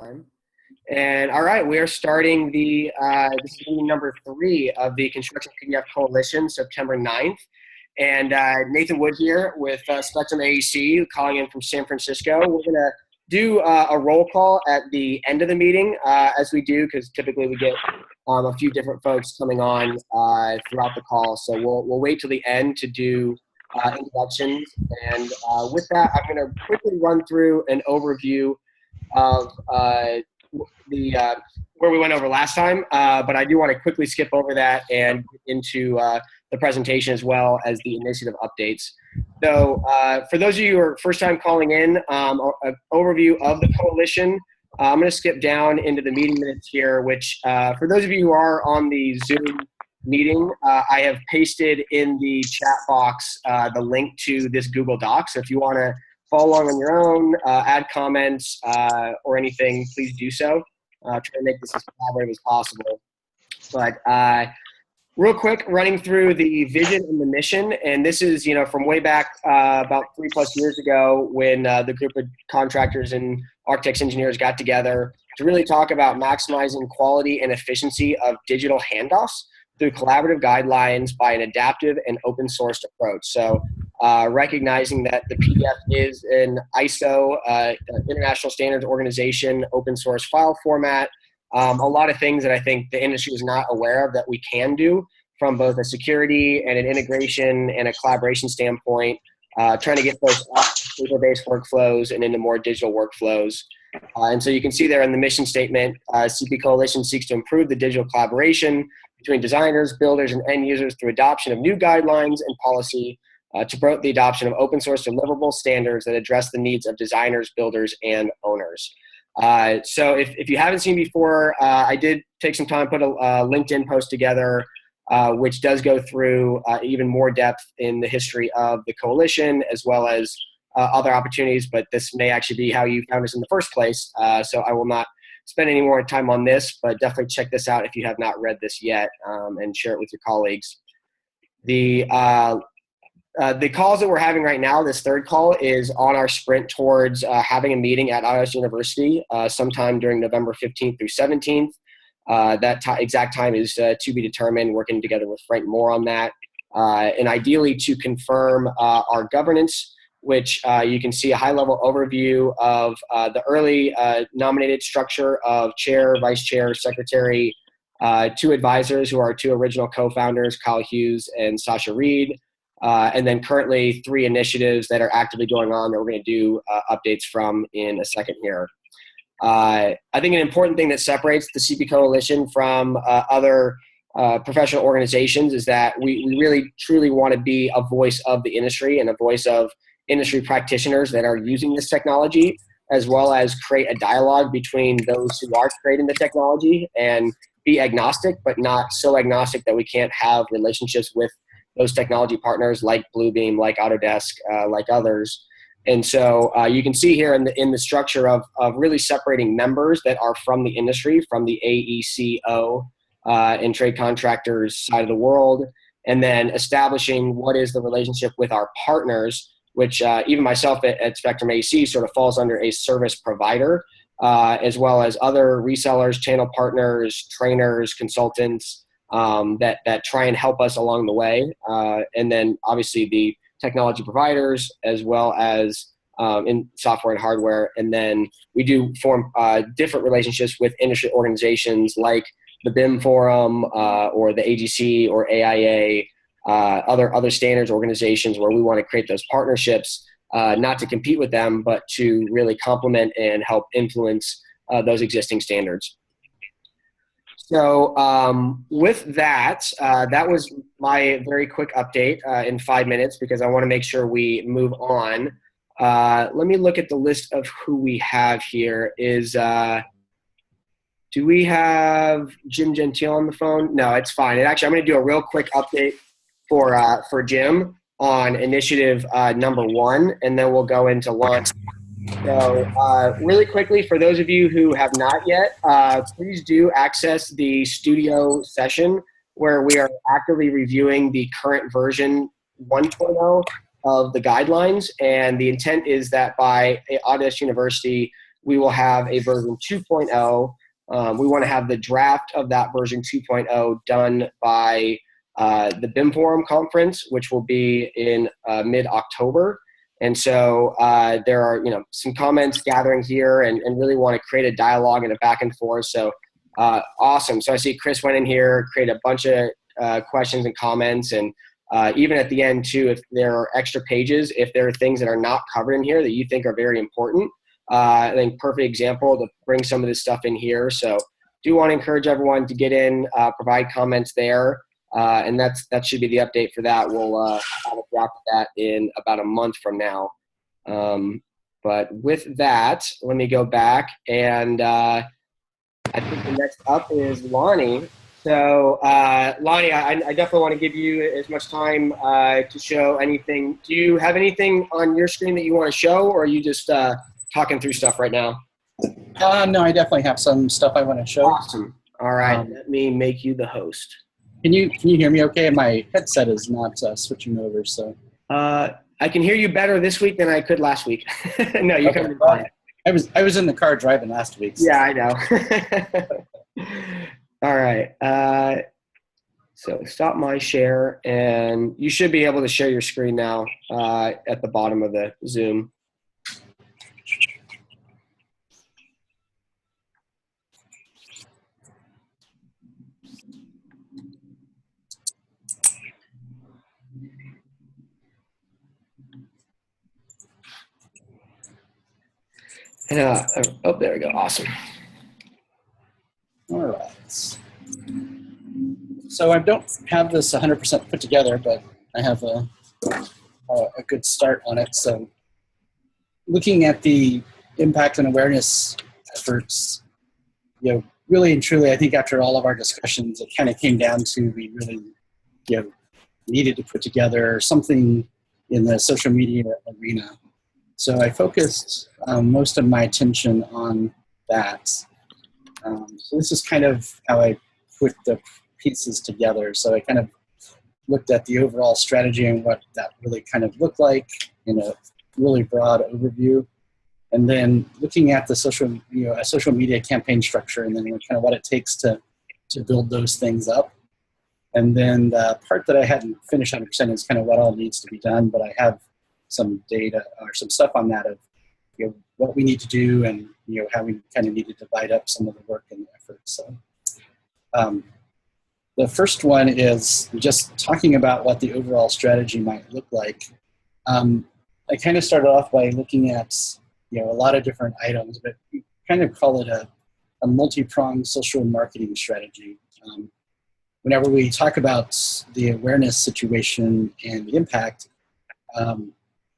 Time. And all right, we are starting this is meeting number 3 of the Construction PDF Coalition, September 9th. And Nathan Wood here with Spectrum AEC, calling in from San Francisco. We're going to do a roll call at the end of the meeting, as we do, because typically we get a few different folks coming on throughout the call. So we'll wait till the end to do introductions. And with that, I'm going to quickly run through an overview of where we went over last time, but I do want to quickly skip over that and get into the presentation as well as the initiative updates. So for those of you who are first time calling in, an overview of the coalition. I'm going to skip down into the meeting minutes here, which for those of you who are on the Zoom meeting, I have pasted in the chat box the link to this Google Doc. So if you want to follow along on your own, add comments or anything, please do so. Try to make this as collaborative as possible. But real quick, running through the vision and the mission, and this is from way back about 3+ years ago when the group of contractors and architects, engineers got together to really talk about maximizing quality and efficiency of digital handoffs through collaborative guidelines by an adaptive and open sourced approach. So recognizing that the PDF is an ISO, International Standards Organization, open source file format, a lot of things that I think the industry is not aware of that we can do from both a security and an integration and a collaboration standpoint, trying to get those off paper-based workflows and into more digital workflows. And so you can see there in the mission statement, CP Coalition seeks to improve the digital collaboration between designers, builders, and end users through adoption of new guidelines and policy to promote the adoption of open source deliverable standards that address the needs of designers, builders, and owners. So if you haven't seen before, I did take some time, put a LinkedIn post together, which does go through even more depth in the history of the coalition, as well as other opportunities, but this may actually be how you found us in the first place. So I will not spend any more time on this, but definitely check this out if you have not read this yet, and share it with your colleagues. The calls that we're having right now, this third call, is on our sprint towards having a meeting at iOS University sometime during November 15th through 17th. That exact time is to be determined, working together with Frank Moore on that. And ideally to confirm our governance, which you can see a high-level overview of the early nominated structure of chair, vice chair, secretary, 2 advisors who are 2 original co-founders, Kyle Hughes and Sasha Reed, and then currently 3 initiatives that are actively going on that we're going to do updates from in a second here. I think an important thing that separates the CP Coalition from other professional organizations is that we really truly want to be a voice of the industry and a voice of industry practitioners that are using this technology, as well as create a dialogue between those who are creating the technology and be agnostic, but not so agnostic that we can't have relationships with those technology partners like Bluebeam, like Autodesk, like others. And so you can see here in the structure of really separating members that are from the industry, from the AECO and trade contractors side of the world, and then establishing what is the relationship with our partners, which even myself at Spectrum AEC sort of falls under a service provider, as well as other resellers, channel partners, trainers, consultants that try and help us along the way. And then obviously the technology providers, as well as in software and hardware. And then we do form different relationships with industry organizations like the BIM Forum or the AGC or AIA, other standards organizations, where we want to create those partnerships, not to compete with them, but to really complement and help influence those existing standards. So with that, that was my very quick update in 5 minutes, because I want to make sure we move on. Let me look at the list of who we have here. Do we have Jim Gentile on the phone? No, it's fine. And actually, I'm going to do a real quick update for Jim on initiative number 1, and then we'll go into launch. So really quickly, for those of you who have not yet, please do access the studio session where we are actively reviewing the current version 1.0 of the guidelines. And the intent is that by Autodesk University, we will have a version 2.0. We want to have the draft of that version 2.0 done by the BIM Forum conference, which will be in mid-October. And so there are, some comments gathering here and really want to create a dialogue and a back and forth. So awesome. So I see Chris went in here, created a bunch of questions and comments. And even at the end too, if there are extra pages, if there are things that are not covered in here that you think are very important, I think perfect example to bring some of this stuff in here. So do want to encourage everyone to get in, provide comments there. And that should be the update for that. We'll have a draft of that in about a month from now. But with that, let me go back. And I think the next up is Lonnie. So Lonnie, I definitely want to give you as much time to show anything. Do you have anything on your screen that you want to show, or are you just talking through stuff right now? No, I definitely have some stuff I want to show. Awesome. All right, let me make you the host. Can you hear me okay? My headset is not switching over, so. I can hear you better this week than I could last week. No, you can. Fine. I was in the car driving last week. So. Yeah, I know. All right. So stop my share, and you should be able to share your screen now at the bottom of the Zoom. And, oh, there we go. Awesome. All right. So I don't have this 100% put together, but I have a good start on it. So looking at the impact and awareness efforts, really and truly, I think after all of our discussions, it kind of came down to we really, needed to put together something in the social media arena. So I focused most of my attention on that. So this is kind of how I put the pieces together. So I kind of looked at the overall strategy and what that really kind of looked like in a really broad overview. And then looking at the social media campaign structure, and then kind of what it takes to build those things up. And then the part that I hadn't finished 100% is kind of what all needs to be done, but I have some data or some stuff on that of what we need to do and how we kind of need to divide up some of the work and the effort. So the first one is just talking about what the overall strategy might look like. I kind of started off by looking at a lot of different items, but we kind of call it a multi-pronged social marketing strategy. Whenever we talk about the awareness situation and the impact,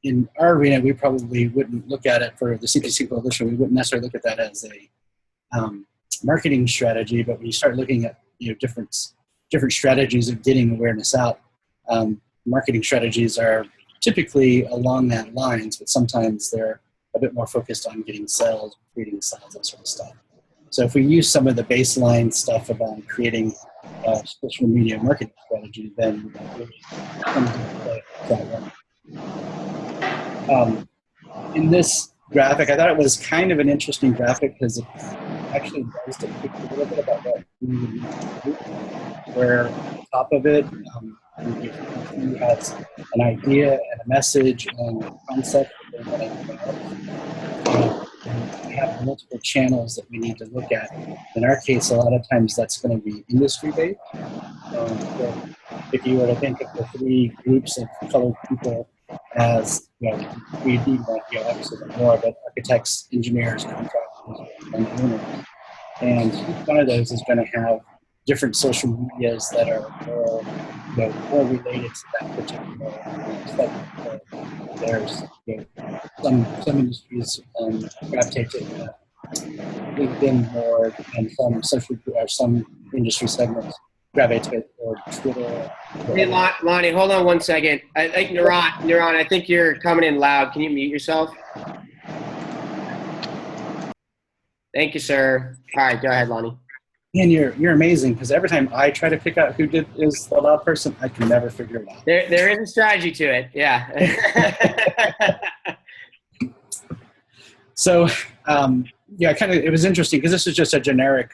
in our arena, we probably wouldn't look at it for the CPC Coalition. We wouldn't necessarily look at that as a marketing strategy, but when you start looking at different strategies of getting awareness out, marketing strategies are typically along that lines, but sometimes they're a bit more focused on getting sales, creating sales, that sort of stuff. So if we use some of the baseline stuff about creating social media marketing strategy, then really comes into play that one. In this graphic, I thought it was kind of an interesting graphic because it actually does depict a little bit about what we would need to do, where on top of it, he has an idea and a message and a concept that they want to develop. We have multiple channels that we need to look at. In our case, a lot of times that's going to be industry-based. So if you were to think of the three groups of colored people as, we need obviously more, but architects, engineers, contractors, and owners. And each one of those is going to have different social medias that are more related to that particular segment. So there's some industries gravitate to LinkedIn more, and some industry segments gravitate toward Twitter. Hey, Lonnie, hold on one second. I think Neuron, I think you're coming in loud. Can you mute yourself? Thank you, sir. All right, go ahead, Lonnie. And you're amazing, because every time I try to pick out who is the loud person, I can never figure it out. There is a strategy to it, yeah. So yeah, it was interesting because this is just a generic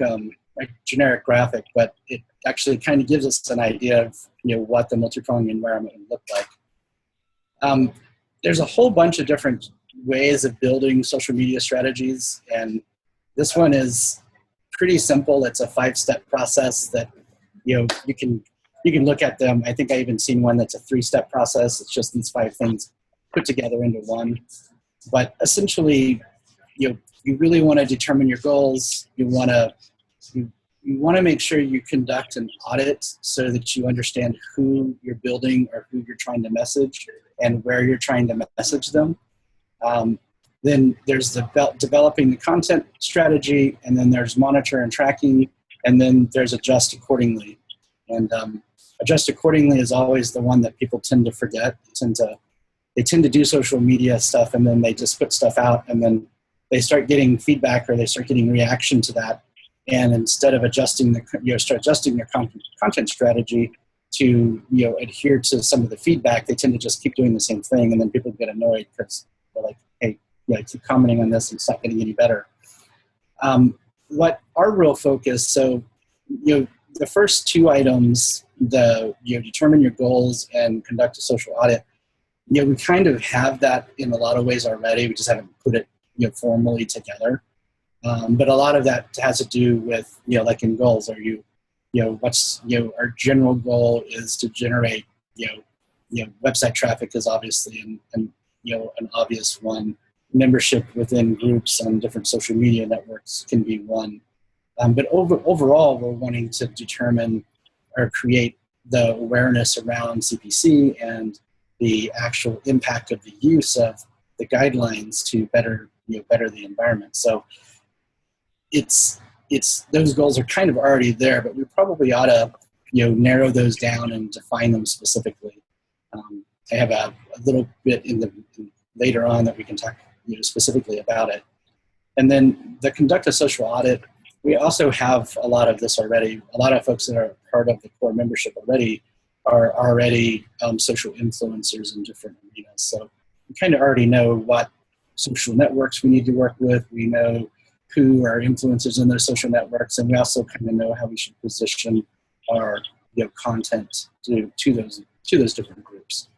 graphic, but it actually kind of gives us an idea of, what the multi-pronged environment would look like. There's a whole bunch of different ways of building social media strategies, and this one is pretty simple. It's a 5-step process that you can look at them. I think I even seen one that's a 3-step process. It's just these 5 things put together into one. But essentially, you really want to determine your goals. You want to make sure you conduct an audit so that you understand who you're building or who you're trying to message and where you're trying to message them. Then there's developing the content strategy, and then there's monitor and tracking, and then there's adjust accordingly. And adjust accordingly is always the one that people tend to forget. They tend to do social media stuff, and then they just put stuff out, and then they start getting feedback or they start getting reaction to that. And instead of adjusting start adjusting their content strategy to adhere to some of the feedback, they tend to just keep doing the same thing, and then people get annoyed because they're like, hey, I keep commenting on this and it's not getting any better. What our real focus, so the first 2 items, determine your goals and conduct a social audit, we kind of have that in a lot of ways already. We just haven't put it formally together. But a lot of that has to do with like in goals, what's our general goal is to generate website traffic is obviously an obvious one. Membership within groups on different social media networks can be one. But overall, we're wanting to determine or create the awareness around CPC and the actual impact of the use of the guidelines to better the environment. So it's those goals are kind of already there, but we probably ought to narrow those down and define them specifically. I have a little bit later on that we can talk specifically about it. And then the conduct a social audit, we also have a lot of this already. A lot of folks that are part of the core membership already are already social influencers in different arenas. So we kind of already know what social networks we need to work with. We know who are influencers in those social networks, and we also kind of know how we should position our content to those different groups.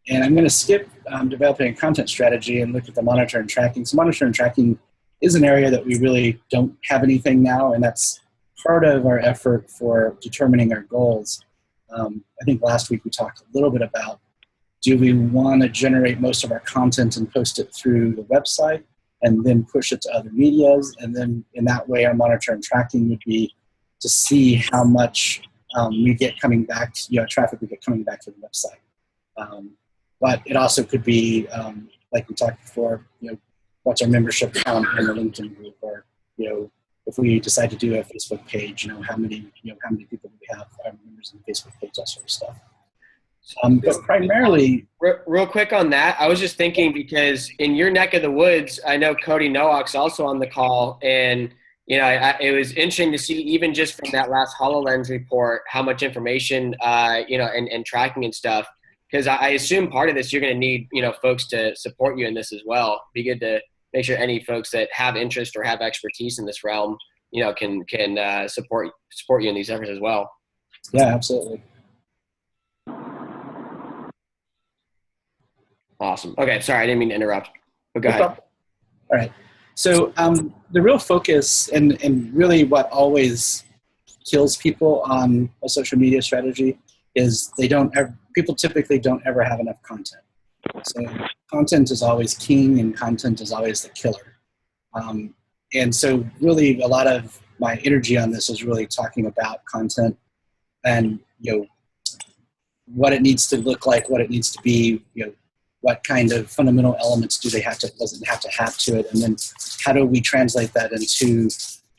And I'm going to skip developing a content strategy and look at the monitor and tracking. So monitor and tracking is an area that we really don't have anything now, and that's part of our effort for determining our goals. I think last week we talked a little bit about, do we want to generate most of our content and post it through the website and then push it to other medias? And then in that way, our monitor and tracking would be to see how much we get coming back, traffic we get coming back to the website. But it also could be, like we talked before, what's our membership count in the LinkedIn group, or if we decide to do a Facebook page, how many people do we have members in the Facebook page, that sort of stuff. But primarily, real quick on that, I was just thinking, because in your neck of the woods, I know Cody Nowak's also on the call, and it was interesting to see, even just from that last HoloLens report, how much information and tracking and stuff. Because I assume part of this, you're going to need folks to support you in this as well. Be good to make sure any folks that have interest or have expertise in this realm, can support you in these efforts as well. Yeah, absolutely. Awesome. Okay, sorry, I didn't mean to interrupt, but go ahead. All right. So the real focus and really what always kills people on a social media strategy is people typically don't ever have enough content. So content is always king, and content is always the killer. And so really a lot of my energy on this is really talking about content and, what it needs to look like, what it needs to be, what kind of fundamental elements does it have to have to it, and then how do we translate that into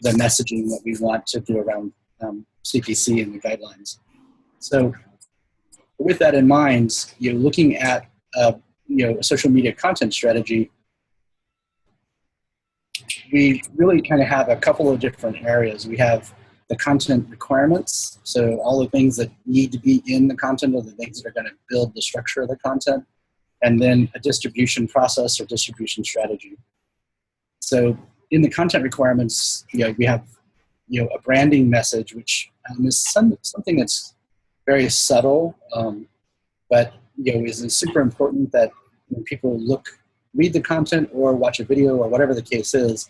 the messaging that we want to do around CPC and the guidelines. So with that in mind, looking at a social media content strategy, we really kind of have a couple of different areas. We have the content requirements, so all the things that need to be in the content are the things that are going to build the structure of the content, and then a distribution process or distribution strategy. So in the content requirements, we have a branding message, which is something that's very subtle, but is super important that when people read the content or watch a video or whatever the case is,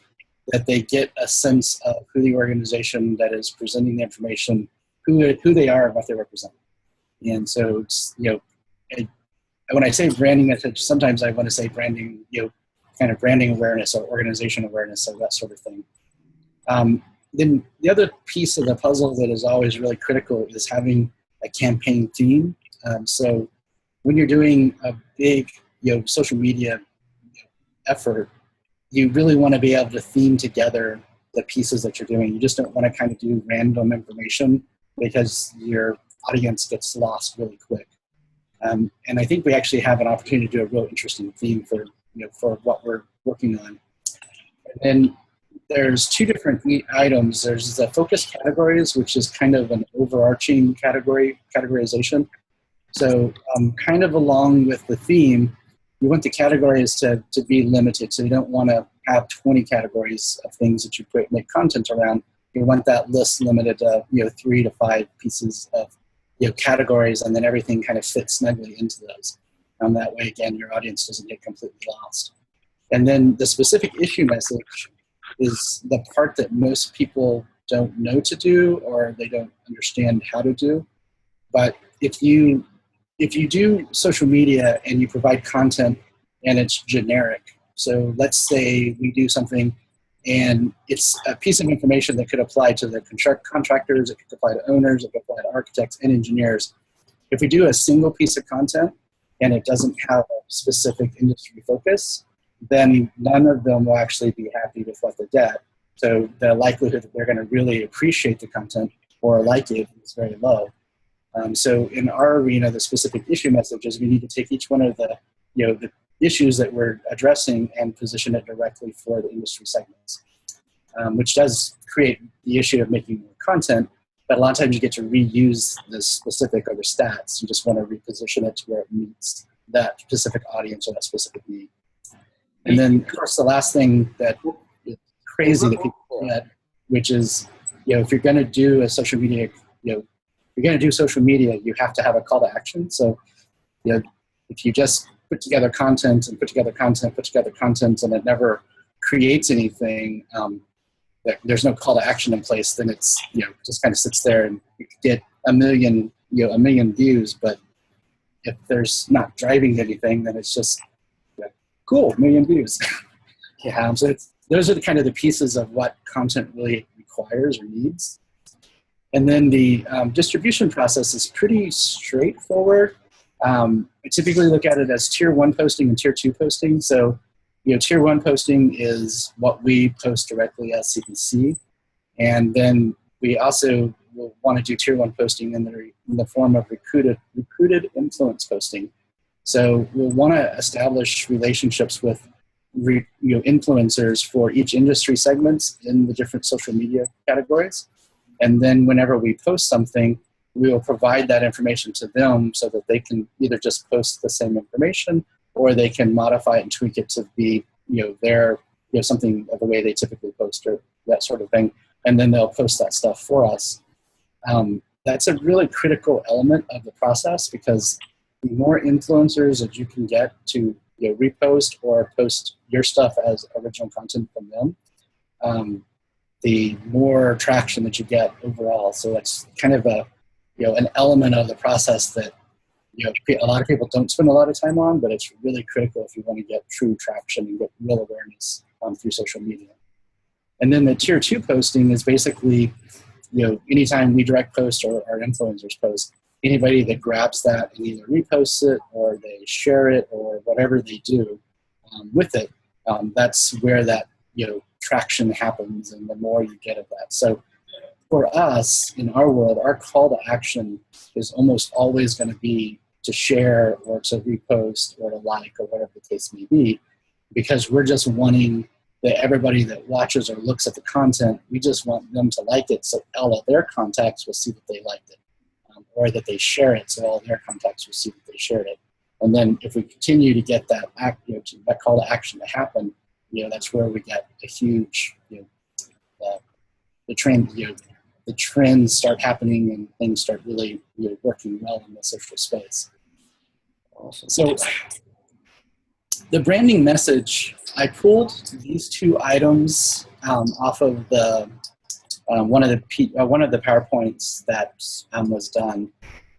that they get a sense of who the organization that is presenting the information, who they are and what they represent. And so it's, when I say branding message, sometimes I want to say branding, kind of branding awareness or organization awareness or that sort of thing. Then the other piece of the puzzle that is always really critical is having a campaign theme. So when you're doing a big, social media effort, you really want to be able to theme together the pieces that you're doing. You just don't want to kind of do random information because your audience gets lost really quick. And I think we actually have an opportunity to do a real interesting theme for what we're working on. And then there's two different items. There's the focus categories, which is kind of an overarching categorization. So kind of along with the theme, you want the categories to be limited. So you don't want to have 20 categories of things that you make content around. You want that list limited to 3 to 5 pieces of categories, and then everything kind of fits snugly into those. That way, again, your audience doesn't get completely lost. And then the specific issue message is the part that most people don't know to do or they don't understand how to do. But if you do social media and you provide content and it's generic, so let's say we do something and it's a piece of information that could apply to the contractors, it could apply to owners, it could apply to architects and engineers. If we do a single piece of content and it doesn't have a specific industry focus, then none of them will actually be happy with what they get. So the likelihood that they're going to really appreciate the content or like it is very low. So in our arena, the specific issue message is we need to take each one of the issues that we're addressing and position it directly for the industry segments, which does create the issue of making more content, but a lot of times you get to reuse the specific or the stats. You just want to reposition it to where it meets that specific audience or that specific need. And then, of course, the last thing that is crazy that people forget, which is, if you're going to do a social media, you're going to do social media, you have to have a call to action. So, if you just put together content and put together content, and it never creates anything, there's no call to action in place, then it's, just kind of sits there and you get a million views, but if there's not driving anything, then it's just, cool, 1 million views. So those are the pieces of what content really requires or needs. And then the distribution process is pretty straightforward. I typically look at it as tier 1 posting and tier 2 posting. So, tier 1 posting is what we post directly as CPC. And then we also will want to do tier 1 posting in the form of recruited influence posting. So we'll want to establish relationships with influencers for each industry segments in the different social media categories. And then whenever we post something, we will provide that information to them so that they can either just post the same information or they can modify it and tweak it to be, their, something of the way they typically post or that sort of thing. And then they'll post that stuff for us. That's a really critical element of the process, because the more influencers that you can get to repost or post your stuff as original content from them, the more traction that you get overall. So it's kind of an element of the process that a lot of people don't spend a lot of time on, but it's really critical if you want to get true traction and get real awareness through social media. And then the tier 2 posting is basically, anytime we direct post or our influencers post, anybody that grabs that and either reposts it or they share it or whatever they do with it, that's where that traction happens, and the more you get of that. So for us, in our world, our call to action is almost always going to be to share or to repost or to like or whatever the case may be, because we're just wanting that everybody that watches or looks at the content, we just want them to like it so all of their contacts will see that they liked it. Or that they share it, so all their contacts will see that they shared it. And then if we continue to get that that call to action to happen, that's where we get a huge, the trend, the trends start happening and things start really, working well in the social space. Awesome. So the branding message, I pulled these two items off of the one of the PowerPoints that was done,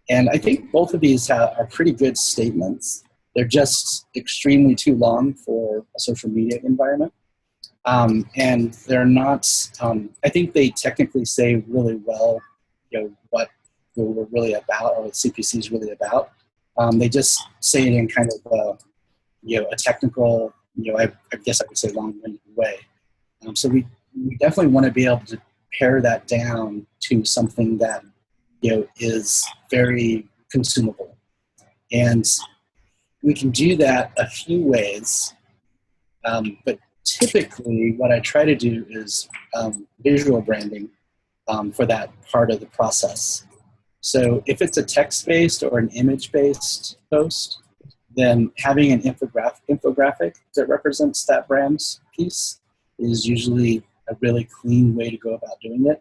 and I think both of these are pretty good statements. They're just extremely too long for a social media environment. And they're not, I think they technically say really well, what we're really about or what CPC is really about. They just say it in kind of, a technical, I guess I would say long-winded way. So we definitely want to be able to pare that down to something that, is very consumable. And we can do that a few ways, but typically what I try to do is visual branding for that part of the process. So if it's a text-based or an image-based post, then having an infographic that represents that brand's piece is usually a really clean way to go about doing it.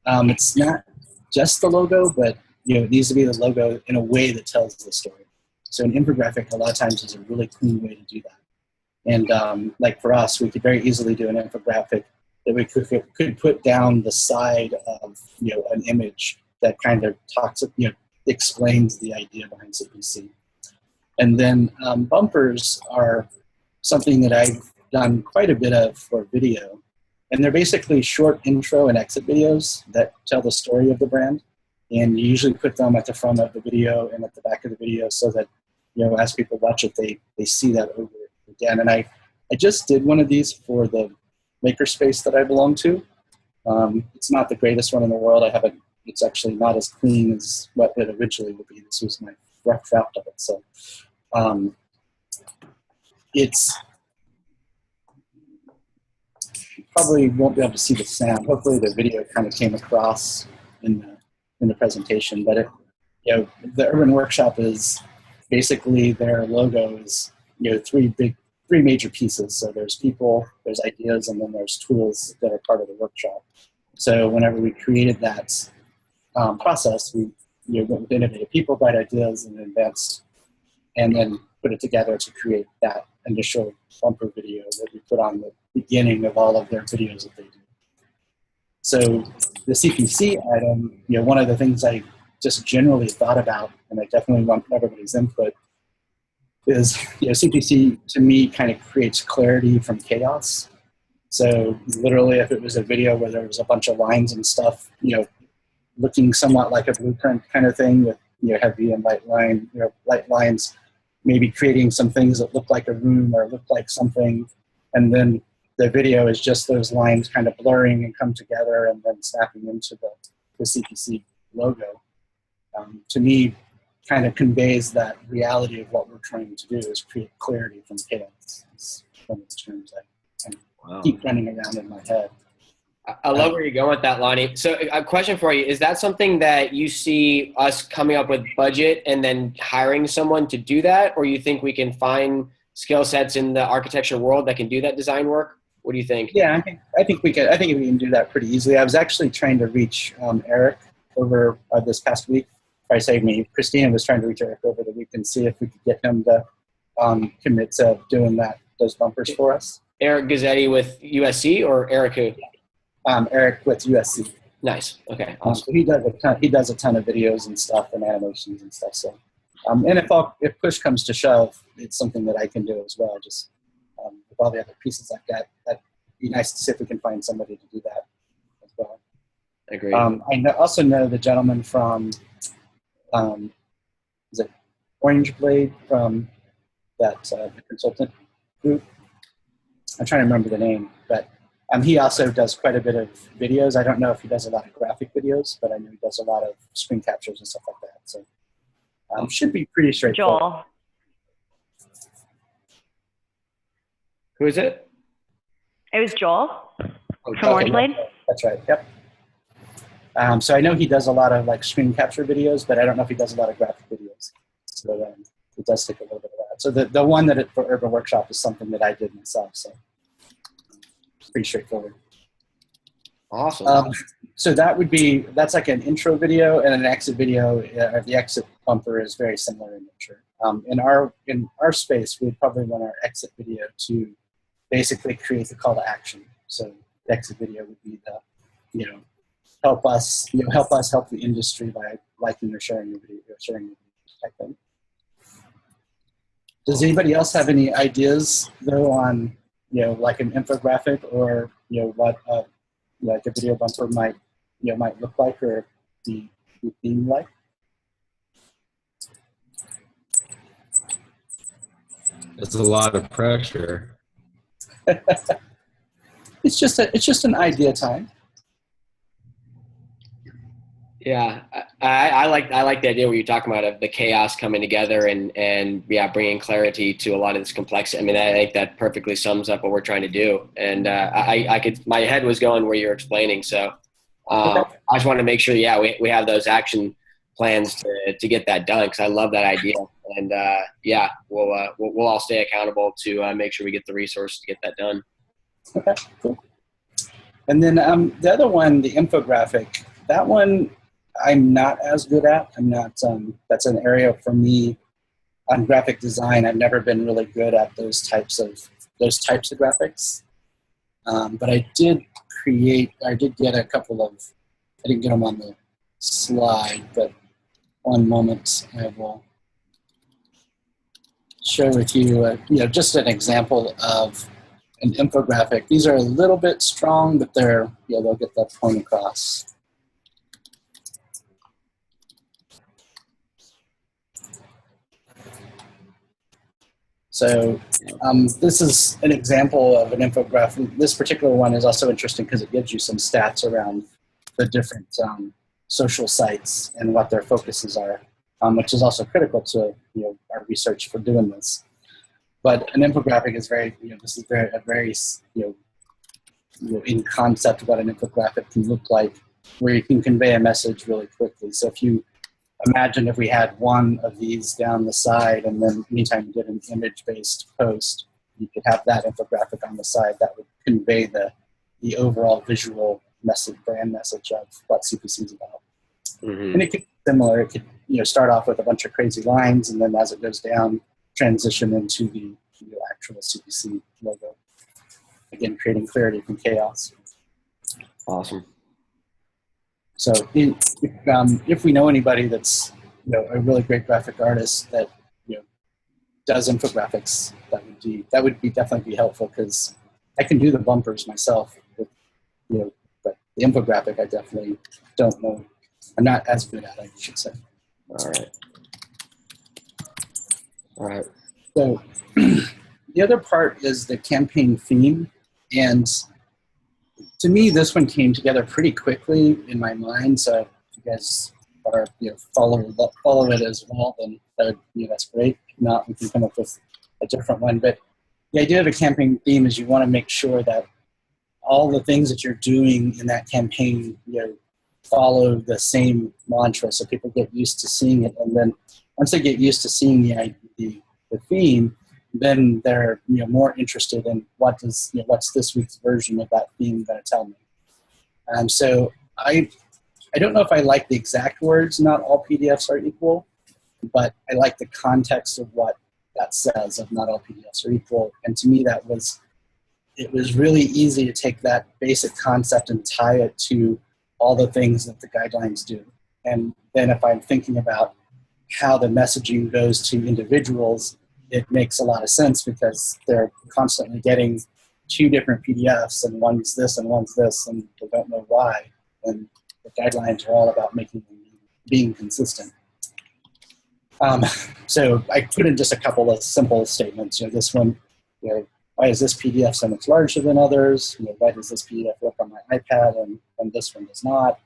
It's not just the logo, but it needs to be the logo in a way that tells the story. So an infographic a lot of times is a really clean way to do that. And like for us, we could very easily do an infographic that we could put down the side of an image that kind of talks, explains the idea behind CPC. And then bumpers are something that I've done quite a bit of for video. And they're basically short intro and exit videos that tell the story of the brand. And you usually put them at the front of the video and at the back of the video so that, as people watch it, they see that over again. And I just did one of these for the makerspace that I belong to. It's not the greatest one in the world. It's actually not as clean as what it originally would be. This was my rough draft of it. So it's, you probably won't be able to see the sound. Hopefully the video kind of came across in the presentation, but the Urban Workshop is basically their logo is, three major pieces. So there's people, there's ideas, and then there's tools that are part of the workshop. So whenever we created that process, we went with innovative people, bright ideas, and advanced, and then put it together to create that initial bumper video that we put on the beginning of all of their videos that they do. So the CPC item, one of the things I just generally thought about, and I definitely want everybody's input, is CPC to me kind of creates clarity from chaos. So literally, if it was a video where there was a bunch of lines and stuff, looking somewhat like a blueprint kind of thing with heavy and light lines, maybe creating some things that look like a room or look like something, and then the video is just those lines kind of blurring and come together and then snapping into the CPC logo. To me, kind of conveys that reality of what we're trying to do is create clarity from chaos. It's one of the terms I keep running around in my head. I love where you're going with that, Lonnie. So a question for you, is that something that you see us coming up with budget and then hiring someone to do that? Or you think we can find skill sets in the architecture world that can do that design work? What do you think? Yeah, I think we can do that pretty easily. I was actually trying to reach Eric over this past week. I say me, Christina was trying to reach Eric over the week and see if we could get him to commit to doing those bumpers for us. Eric Gazzetti with USC or Eric who? Eric with USC. Nice. Okay. Awesome. So he does a ton of videos and stuff and animations and stuff. So, and if push comes to shove, it's something that I can do as well. Just with all the other pieces I've got, that'd be nice to see if we can find somebody to do that as well. Agreed. I also know the gentleman from, is it Orange Blade from that the consultant group? I'm trying to remember the name, but he also does quite a bit of videos. I don't know if he does a lot of graphic videos, but I know he does a lot of screen captures and stuff like that. So should be pretty straightforward. Joel. Who is it? It was Joel from Orange Blade. That's right. Yep. So I know he does a lot of like screen capture videos, but I don't know if he does a lot of graphic videos. So it does take a little bit of that. So the one that for Urban Workshop is something that I did myself. So pretty straightforward. Awesome. So that's like an intro video and an exit video. The exit bumper is very similar in nature. In our space, we'd probably want our exit video to basically create the call to action. So the exit video would be the, help us help the industry by liking or sharing your video, type thing. Does anybody else have any ideas though on, like an infographic or, what like a video bumper might look like or be theme like? It's a lot of pressure. It's just an idea time. Yeah, I like the idea where you're talking about of the chaos coming together and bringing clarity to a lot of this complexity. I mean, I think that perfectly sums up what we're trying to do. And my head was going where you're explaining. So I just want to make sure, we have those action plans to get that done, because I love that idea. And we'll all stay accountable to make sure we get the resources to get that done. Okay, cool. And then the other one, the infographic, that one I'm not as good at. I'm not. That's an area for me on graphic design. I've never been really good at those types of graphics. But I did get a couple of. I didn't get them on the slide, but one moment I will share with you. Just an example of an infographic. These are a little bit strong, but they'll get that point across. So this is an example of an infographic. This particular one is also interesting because it gives you some stats around the different social sites and what their focuses are, which is also critical to our research for doing this. But an infographic is very in concept what an infographic can look like, where you can convey a message really quickly. So if you imagine if we had one of these down the side, and then anytime you did an image-based post, you could have that infographic on the side that would convey the overall visual message, brand message of what CPC is about. Mm-hmm. And it could be similar. It could start off with a bunch of crazy lines, and then as it goes down, transition into the actual CPC logo. Again, creating clarity from chaos. Awesome. So if we know anybody that's a really great graphic artist that does infographics, that would definitely be helpful, because I can do the bumpers myself. But the infographic I definitely don't know. I'm not as good at it, I should say. All right. So the other part is the campaign theme, and to me, this one came together pretty quickly in my mind. So if you guys are follow it as well, then that's great. If not, we can come up with a different one. But the idea of a campaign theme is you want to make sure that all the things that you're doing in that campaign, follow the same mantra, so people get used to seeing it. And then once they get used to seeing the theme, then they're more interested in what's this week's version of that theme going to tell me. So I don't know if I like the exact words, not all PDFs are equal, but I like the context of what that says, of not all PDFs are equal. And to me, it was really easy to take that basic concept and tie it to all the things that the guidelines do. And then if I'm thinking about how the messaging goes to individuals, it makes a lot of sense, because they're constantly getting two different PDFs, and one's this and one's this, and they don't know why. And the guidelines are all about being consistent. So I put in just a couple of simple statements. This one, why is this PDF so much larger than others? Why does this PDF look on my iPad and this one does not?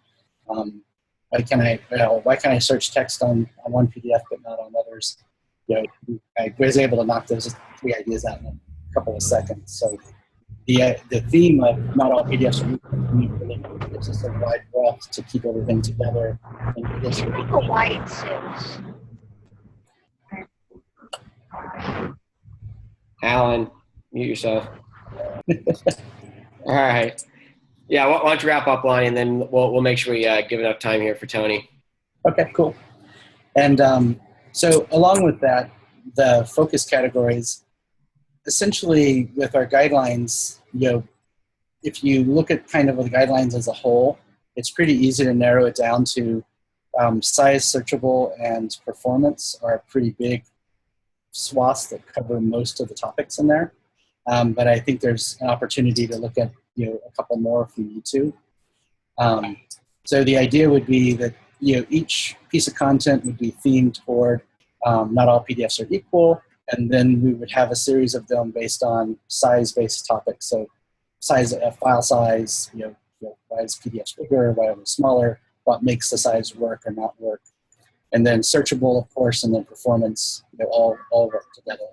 Why can I search text on one PDF but not on others? I was able to knock those three ideas out in a couple of seconds. So the theme of not all PDFs are equal really gives us a wide breadth to keep everything together. And It's really the white Alan, mute yourself. All right. Yeah, why don't you wrap up, Lonnie, and then we'll make sure we give enough time here for Tony. Okay, cool. And so along with that, the focus categories, essentially with our guidelines, if you look at kind of the guidelines as a whole, it's pretty easy to narrow it down to size, searchable, and performance are pretty big swaths that cover most of the topics in there. But I think there's an opportunity to look at a couple more if we need to. So the idea would be that each piece of content would be themed toward not all PDFs are equal, and then we would have a series of them based on size-based topics. So size, file size, why is PDFs bigger, why are they smaller, what makes the size work or not work, and then searchable, of course, and then performance, all work together.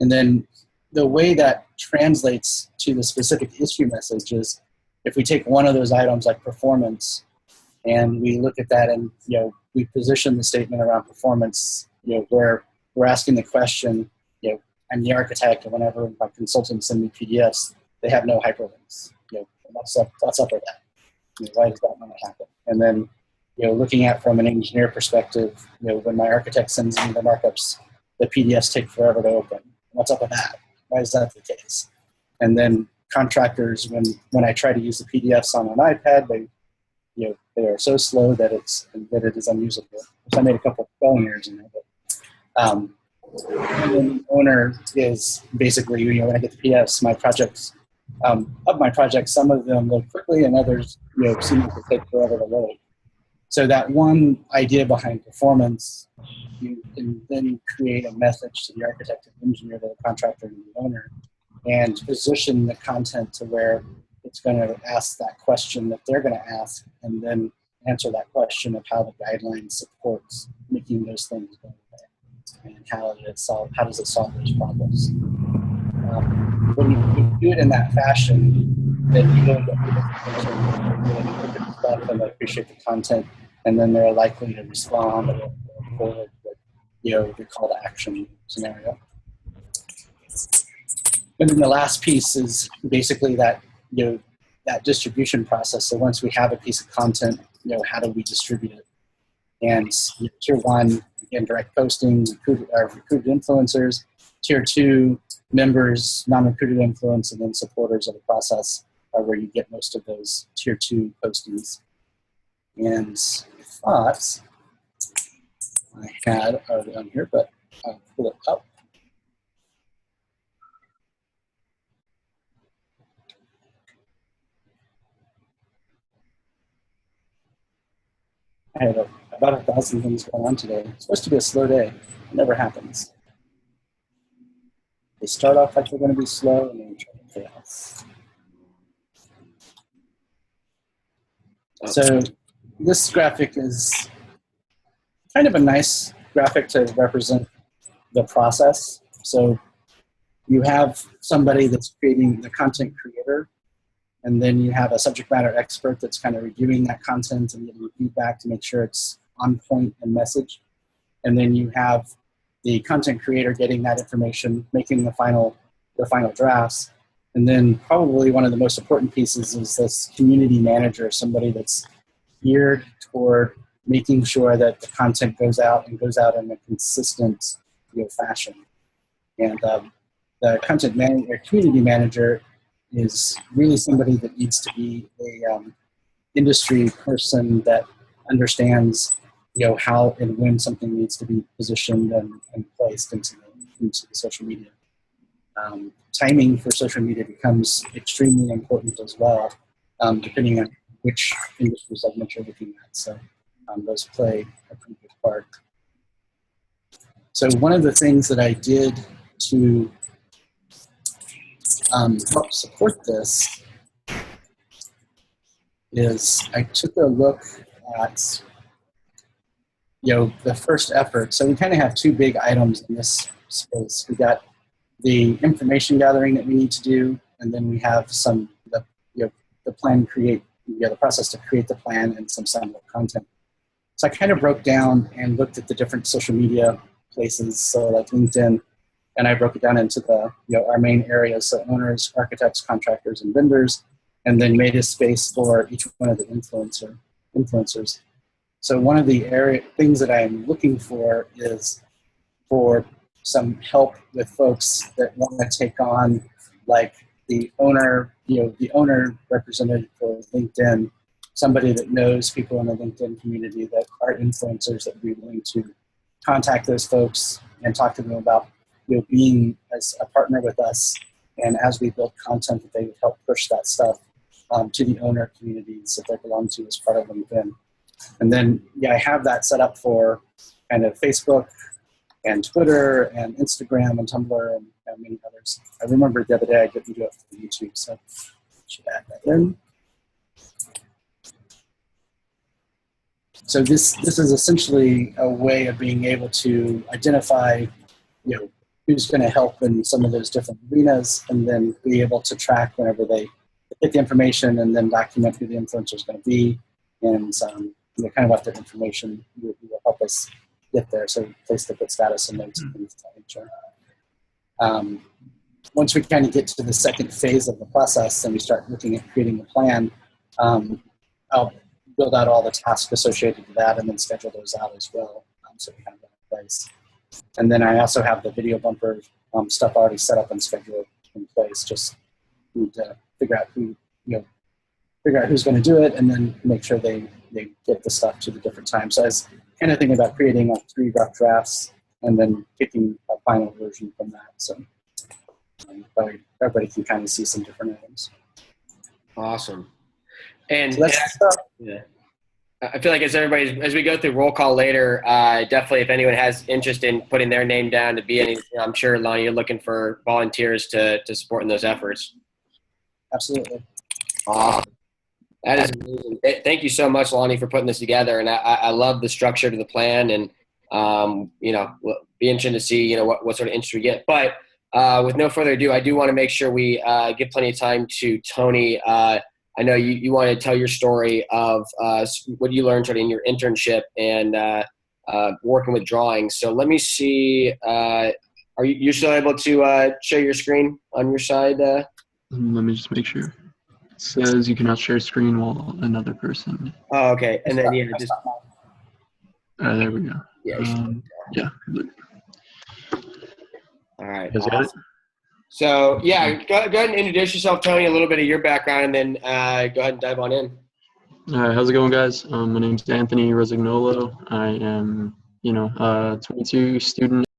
And then the way that translates to the specific issue message is if we take one of those items like performance and we look at that and we position the statement around performance, where we're asking the question, I'm the architect, and whenever my consultants send me PDFs, they have no hyperlinks. What's up with that? Why does that not happen? And then looking at from an engineer perspective, when my architect sends me the markups, the PDFs take forever to open. What's up with that? Why is that the case? And then contractors, when I try to use the PDFs on an iPad, they are so slow that it is unusable. So I made a couple of spelling errors in there. But, and then the owner is basically, when I get the PDFs, my projects, some of them load quickly and others seem to take forever to load. So that one idea behind performance, you can then create a message to the architect and engineer, to the contractor and the owner, and position the content to where it's going to ask that question that they're going to ask, and then answer that question of how the guideline supports making those things go away, and how does it solve those problems. When you do it in that fashion, then you really get people to really appreciate the content, and then they're likely to respond or go forward with the call to action scenario. And then the last piece is basically that that distribution process. So once we have a piece of content, how do we distribute it? And tier one, again, direct posting, recruited influencers. Tier two, members, non-recruited influence, and then supporters of the process are where you get most of those tier two postings. And I thought I had already on here, but I'll pull it up. I had about 1,000 things going on today. It's supposed to be a slow day. It never happens. They start off like they're going to be slow, and then try to chaos. So this graphic is kind of a nice graphic to represent the process. So you have somebody that's creating the content creator, and then you have a subject matter expert that's kind of reviewing that content and giving feedback to make sure it's on point and message. And then you have the content creator getting that information, making the final drafts. And then probably one of the most important pieces is this community manager, somebody that's geared toward making sure that the content goes out in a consistent fashion. And the content manager, community manager, is really somebody that needs to be a industry person that understands how and when something needs to be positioned and placed into the social media. Timing for social media becomes extremely important as well, depending on which industry segment you're looking at. So those play a pretty big part. So one of the things that I did to help support this is I took a look at the first effort. So we kind of have two big items in this space. We got the information gathering that we need to do, and then we have the plan the process to create the plan and some sample content. So I kind of broke down and looked at the different social media places, so like LinkedIn, and I broke it down into the, our main areas, so owners, architects, contractors, and vendors, and then made a space for each one of the influencers. So one of the things that I'm looking for is for some help with folks that want to take on, like the owner, the owner representative for LinkedIn, somebody that knows people in the LinkedIn community that are influencers that would be willing to contact those folks and talk to them about being as a partner with us, and as we build content that they would help push that stuff to the owner communities that they belong to as part of LinkedIn. And then, I have that set up for kind of Facebook and Twitter and Instagram and Tumblr and many others. I remember the other day I didn't do it for YouTube, so I should add that in. So this is essentially a way of being able to identify, who's going to help in some of those different arenas, and then be able to track whenever they get the information, and then document who the influencer is going to be, and kind of what their information will help us get there. So place the good status and notes and things of that nature. Once we kind of get to the second phase of the process and we start looking at creating a plan, I'll build out all the tasks associated with that and then schedule those out as well. So we have that in place. And then I also have the video bumper stuff already set up and scheduled in place. Just need to figure out who's going to do it, and then make sure they get the stuff to the different times. So I was kind of thinking about creating 3 rough drafts and then picking a final version from that. So everybody can kind of see some different items. Awesome. And, so that's stuff. Yeah. I feel like as we go through roll call later, definitely if anyone has interest in putting their name down to be any, I'm sure, Lonnie, you're looking for volunteers to support in those efforts. Absolutely. Awesome. That is amazing. Thank you so much, Lonnie, for putting this together. And I love the structure to the plan, and, we'll be interested to see, what sort of interest we get. But with no further ado, I do want to make sure we give plenty of time to Tony. I know you want to tell your story of what you learned sort of in your internship and working with drawing. So let me see. Are you still able to share your screen on your side? Let me just make sure. It says you cannot share screen while another person. Oh, okay. And then just. There we go. Yeah. Yeah. All right. You guys got it? So go ahead and introduce yourself, Tony, a little bit of your background, and then go ahead and dive on in. All right, how's it going, guys? My name's Anthony Resignolo. I am, 22 student